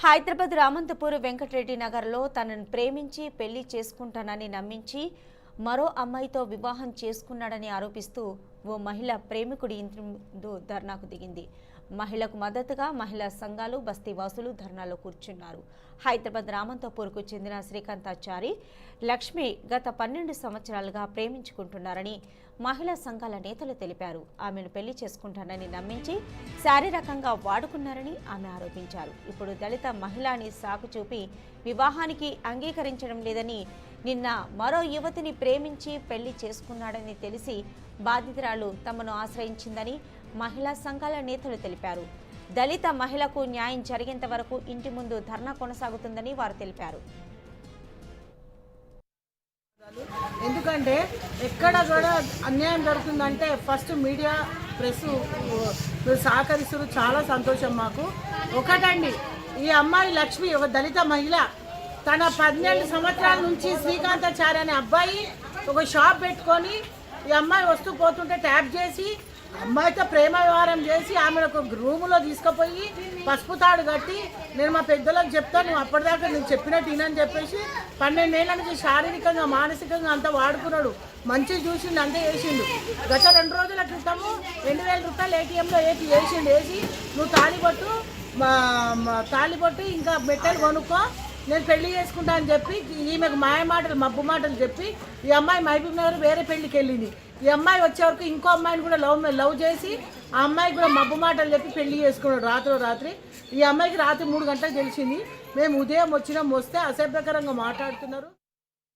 హైదరాబాద్ రామంతపూర్ వెంకటరెడ్డి నగర్లో తనను ప్రేమించి పెళ్లి చేసుకుంటానని నమ్మించి మరో అమ్మాయితో వివాహం చేసుకున్నాడని ఆరోపిస్తూ ఓ మహిళ ప్రేమికుడి ఇంటి ముందు ధర్నాకు దిగింది. మహిళకు మద్దతుగా మహిళా సంఘాలు, బస్తీవాసులు ధర్నాలో కూర్చున్నారు. హైదరాబాద్ రామంతపూర్కు చెందిన శ్రీకాంతాచారి లక్ష్మి గత 12 సంవత్సరాలుగా ప్రేమించుకుంటున్నారని మహిళా సంఘాల నేతలు తెలిపారు. ఆమెను పెళ్లి చేసుకుంటానని నమ్మించి శారీరకంగా వాడుకున్నారని ఆమె ఆరోపించారు. ఇప్పుడు దళిత మహిళని సాకు చూపి వివాహానికి అంగీకరించడం లేదని, నిన్న మరో యువతిని ప్రేమించి పెళ్లి చేసుకున్నాడని తెలిసి బాధితురాలు తమను ఆశ్రయించిందని మహిళా సంఘాల నేతలు తెలిపారు. దళిత మహిళకు న్యాయం జరిగేంత వరకు ఇంటి ముందు ధర్నా కొనసాగుతుందని వారు తెలిపారు. ఎందుకంటే ఎక్కడ కూడా అన్యాయం జరుగుతుందంటే ఫస్ట్ మీడియా, ప్రెస్ సహకరిస్తారు. చాలా సంతోషం మాకు. ఒకటండి, ఈ అమ్మాయి లక్ష్మి ఒక దళిత మహిళ. తన 12 సంవత్సరాల నుంచి శ్రీకాంతాచారి అనే అబ్బాయి ఒక షాప్ పెట్టుకొని ఈ అమ్మాయి వస్తూ పోతుంటే ట్యాప్ చేసి అమ్మాయితో ప్రేమ వ్యవహారం చేసి ఆమెను ఒక రూములో తీసుకుపోయి పసుపు తాడు కట్టి, నేను మా పెద్దలకు చెప్తాను, నువ్వు అప్పటిదాకా నేను చెప్పినట్టు వినని చెప్పేసి 12 ఏళ్ళ నుంచి శారీరకంగా మానసికంగా అంతా వాడుకున్నాడు. మంచిగా చూసిండు, అంతే చేసిండు. గత 2 రోజుల క్రితము 2000 రూపాయలు ఏటీఎంలో వేసి నువ్వు తాళిబొట్టు ఇంకా మెట్టెలు కొనుక్కో, నేను పెళ్లి చేసుకుంటా అని చెప్పి ఈమెకు మాయమాటలు, మబ్బు మాటలు చెప్పి ఈ అమ్మాయి మహబూబ్ నగర్ వేరే పెళ్లికి వెళ్ళింది. ఈ అమ్మాయి వచ్చే వరకు ఇంకో అమ్మాయిని కూడా లవ్ చేసి ఆ అమ్మాయికి కూడా మబ్బు మాటలు చెప్పి పెళ్లి చేసుకున్నాడు రాత్రి. ఈ అమ్మాయికి రాత్రి 3 గంటలకు తెలిసింది. మేము ఉదయం వస్తే అసభ్యకరంగా మాట్లాడుతున్నారు.